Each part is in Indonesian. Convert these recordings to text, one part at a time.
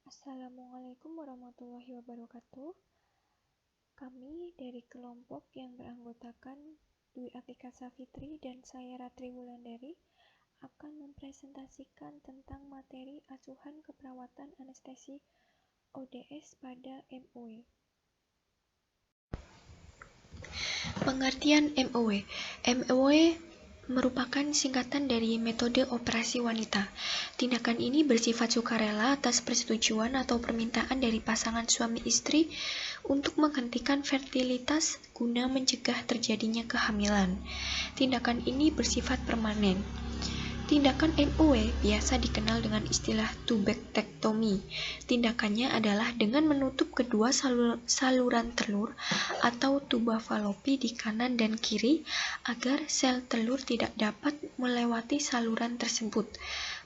Assalamualaikum warahmatullahi wabarakatuh. Kami dari kelompok yang beranggotakan Dwi Atika Safitri dan saya Ratri Wulandari akan mempresentasikan tentang materi asuhan keperawatan anestesi ODS pada MOE. Pengertian MOE. MOE merupakan singkatan dari metode operasi wanita. Tindakan ini bersifat sukarela atas persetujuan atau permintaan dari pasangan suami istri untuk menghentikan fertilitas guna mencegah terjadinya kehamilan. Tindakan ini bersifat permanen. Tindakan MOE biasa dikenal dengan istilah tubektektomi. Tindakannya adalah dengan menutup kedua saluran telur atau tuba falopi di kanan dan kiri agar sel telur tidak dapat melewati saluran tersebut.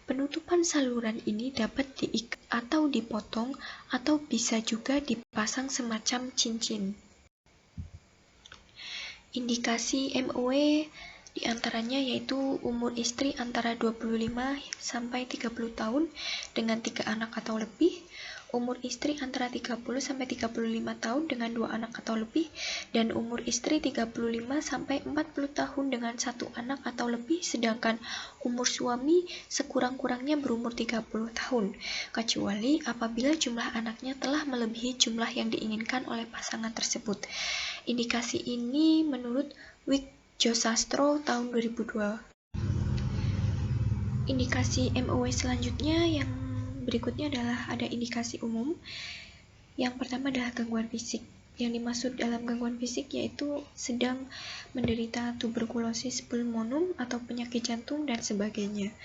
Penutupan saluran ini dapat diikat atau dipotong atau bisa juga dipasang semacam cincin. Indikasi MOE diantaranya yaitu umur istri antara 25 sampai 30 tahun dengan 3 anak atau lebih, umur istri antara 30 sampai 35 tahun dengan 2 anak atau lebih, dan umur istri 35 sampai 40 tahun dengan 1 anak atau lebih, sedangkan umur suami sekurang-kurangnya berumur 30 tahun, kecuali apabila jumlah anaknya telah melebihi jumlah yang diinginkan oleh pasangan tersebut. Indikasi ini menurut Wijdosastro tahun 2002. Indikasi MOE selanjutnya yang berikutnya adalah ada indikasi umum. Yang pertama adalah gangguan fisik. Yang dimaksud dalam gangguan fisik yaitu sedang menderita tuberkulosis pulmonum atau penyakit jantung dan sebagainya.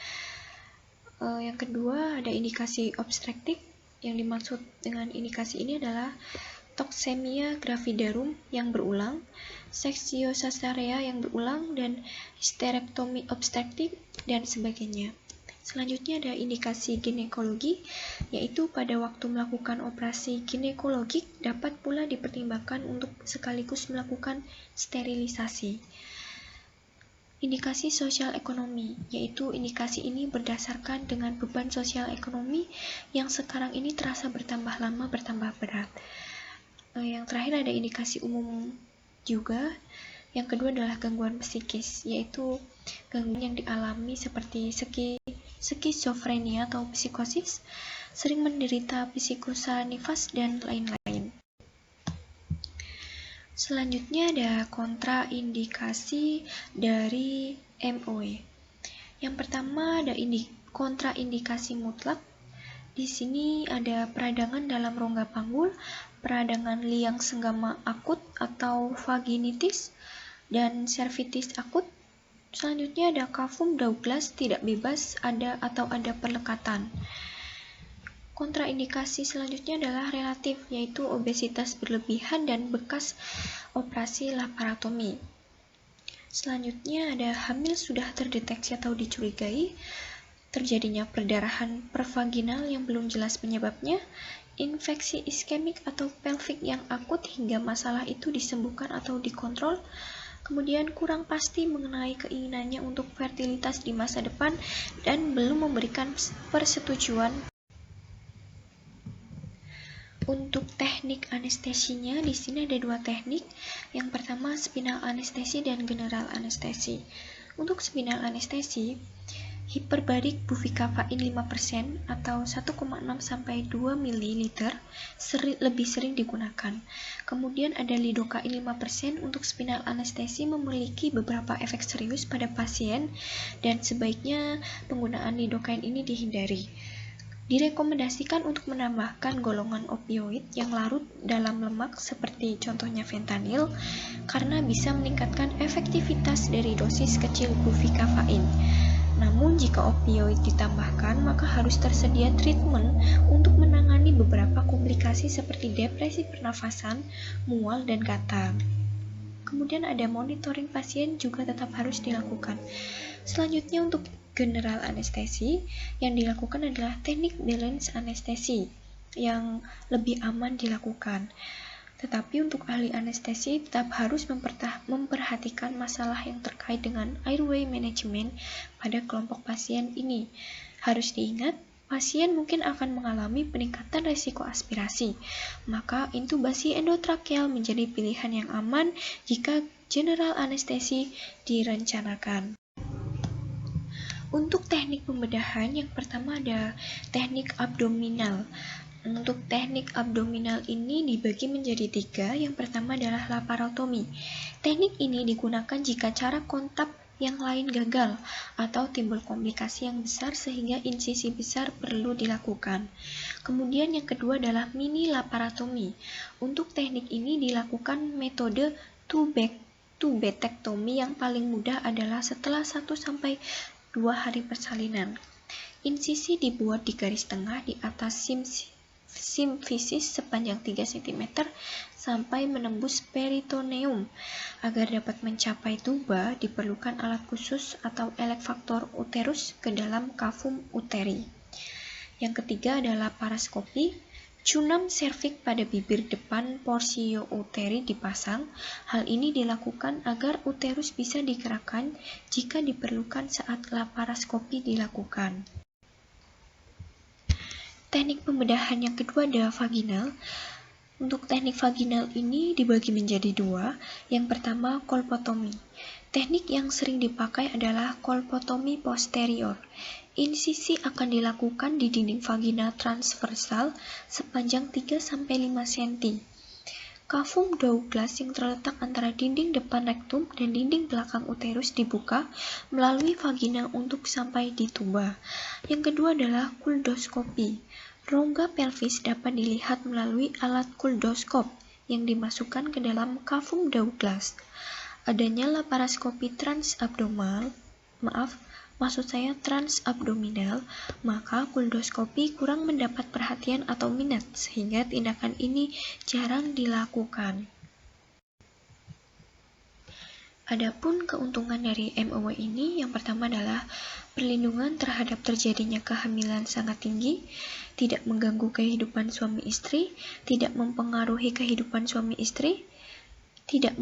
Yang kedua ada indikasi obstetrik. Yang dimaksud dengan indikasi ini adalah toksemia gravidarum yang berulang, seksio cesarea yang berulang, dan histerektomi obstetrik, dan sebagainya. Selanjutnya ada indikasi ginekologi, yaitu pada waktu melakukan operasi ginekologik dapat pula dipertimbangkan untuk sekaligus melakukan sterilisasi. Indikasi sosial ekonomi, yaitu indikasi ini berdasarkan dengan beban sosial ekonomi yang sekarang ini terasa bertambah lama bertambah berat. Yang terakhir ada indikasi umum juga. Yang kedua adalah gangguan psikis, yaitu gangguan yang dialami seperti skizofrenia atau psikosis, sering menderita psikosa nifas, dan lain-lain. Selanjutnya ada kontraindikasi dari MOE. Yang pertama ada kontraindikasi mutlak. Di sini ada peradangan dalam rongga panggul, peradangan liang senggama akut atau vaginitis, dan cervitis akut. Selanjutnya ada cavum Douglas tidak bebas ada atau ada perlekatan. Kontraindikasi selanjutnya adalah relatif, yaitu obesitas berlebihan dan bekas operasi laparotomi. Selanjutnya ada hamil sudah terdeteksi atau dicurigai, terjadinya perdarahan pervaginal yang belum jelas penyebabnya, infeksi iskemik atau pelvik yang akut hingga masalah itu disembuhkan atau dikontrol, kemudian kurang pasti mengenai keinginannya untuk fertilitas di masa depan dan belum memberikan persetujuan. Untuk teknik anestesinya di sini ada 2 teknik. Yang pertama spinal anestesi dan general anestesi. Untuk spinal anestesi, hiperbarik buvikafein 5% atau 1,6 sampai 2 ml lebih sering digunakan. Kemudian ada lidokain 5% untuk spinal anestesi memiliki beberapa efek serius pada pasien dan sebaiknya penggunaan lidokain ini dihindari. Direkomendasikan untuk menambahkan golongan opioid yang larut dalam lemak seperti contohnya fentanyl karena bisa meningkatkan efektivitas dari dosis kecil buvikafein. Namun jika opioid ditambahkan, maka harus tersedia treatment untuk menangani beberapa komplikasi seperti depresi pernafasan, mual, dan gatal. Kemudian ada monitoring pasien juga tetap harus dilakukan. Selanjutnya untuk general anestesi, yang dilakukan adalah teknik balance anestesi yang lebih aman dilakukan. Tetapi untuk ahli anestesi tetap harus memperhatikan masalah yang terkait dengan airway management pada kelompok pasien ini. Harus diingat, pasien mungkin akan mengalami peningkatan risiko aspirasi. Maka intubasi endotrakeal menjadi pilihan yang aman jika general anestesi direncanakan. Untuk teknik pembedahan, yang pertama ada teknik abdominal. Untuk teknik abdominal ini dibagi menjadi 3. Yang pertama adalah laparotomi. Teknik ini digunakan jika cara kontak yang lain gagal atau timbul komplikasi yang besar sehingga insisi besar perlu dilakukan. Kemudian yang kedua adalah mini laparotomi. Untuk teknik ini dilakukan metode tubetektomi yang paling mudah adalah setelah 1-2 hari persalinan. Insisi dibuat di garis tengah di atas simfisis sepanjang 3 cm sampai menembus peritoneum. Agar dapat mencapai tuba, diperlukan alat khusus atau elevaktor uterus ke dalam kavum uteri. Yang ketiga adalah paraskopi. Cunam serviks pada bibir depan porsio uteri dipasang. Hal ini dilakukan agar uterus bisa digerakkan jika diperlukan saat laparoskopi dilakukan. Teknik pembedahan yang kedua adalah vaginal. Untuk teknik vaginal ini dibagi menjadi 2. Yang pertama, kolpotomi. Teknik yang sering dipakai adalah kolpotomi posterior. Insisi akan dilakukan di dinding vagina transversal sepanjang 3-5 cm. Kavum Douglas yang terletak antara dinding depan rektum dan dinding belakang uterus dibuka melalui vagina untuk sampai di tuba. Yang kedua adalah kuldoskopi. Rongga pelvis dapat dilihat melalui alat kuldoskop yang dimasukkan ke dalam kavum Douglas. Adanya laparoskopi transabdominal, maka kuldoskopi kurang mendapat perhatian atau minat sehingga tindakan ini jarang dilakukan. Adapun keuntungan dari MOW ini, yang pertama adalah perlindungan terhadap terjadinya kehamilan sangat tinggi, tidak mengganggu kehidupan suami istri, tidak mempengaruhi kehidupan suami istri, tidak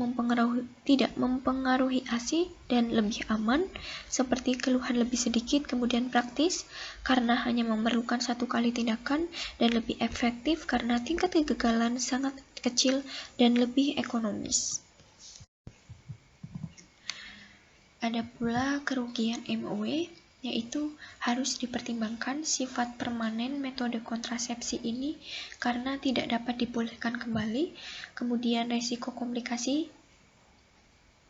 mempengaruhi ASI, dan lebih aman, seperti keluhan lebih sedikit, kemudian praktis, karena hanya memerlukan 1 kali tindakan, dan lebih efektif karena tingkat kegagalan sangat kecil dan lebih ekonomis. Ada pula kerugian MOW, yaitu harus dipertimbangkan sifat permanen metode kontrasepsi ini karena tidak dapat dipulihkan kembali, kemudian risiko komplikasi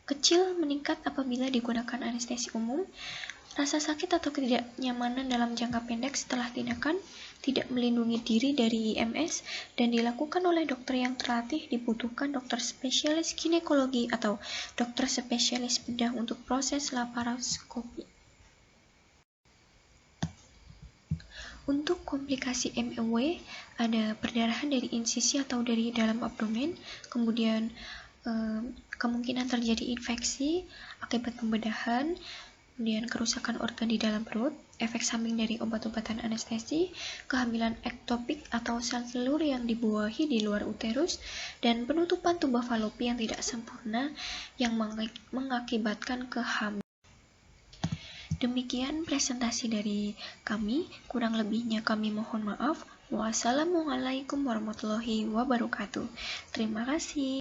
kecil meningkat apabila digunakan anestesi umum, rasa sakit atau ketidaknyamanan dalam jangka pendek setelah tindakan, tidak melindungi diri dari IMS, dan dilakukan oleh dokter yang terlatih. Dibutuhkan dokter spesialis ginekologi atau dokter spesialis bedah untuk proses laparoskopi. Untuk komplikasi MOW, ada perdarahan dari insisi atau dari dalam abdomen, kemudian kemungkinan terjadi infeksi akibat pembedahan, kemudian kerusakan organ di dalam perut, efek samping dari obat-obatan anestesi, kehamilan ektopik atau sel telur yang dibuahi di luar uterus, dan penutupan tuba falopi yang tidak sempurna yang mengakibatkan kehamilan. Demikian presentasi dari kami, kurang lebihnya kami mohon maaf. Wassalamualaikum warahmatullahi wabarakatuh. Terima kasih.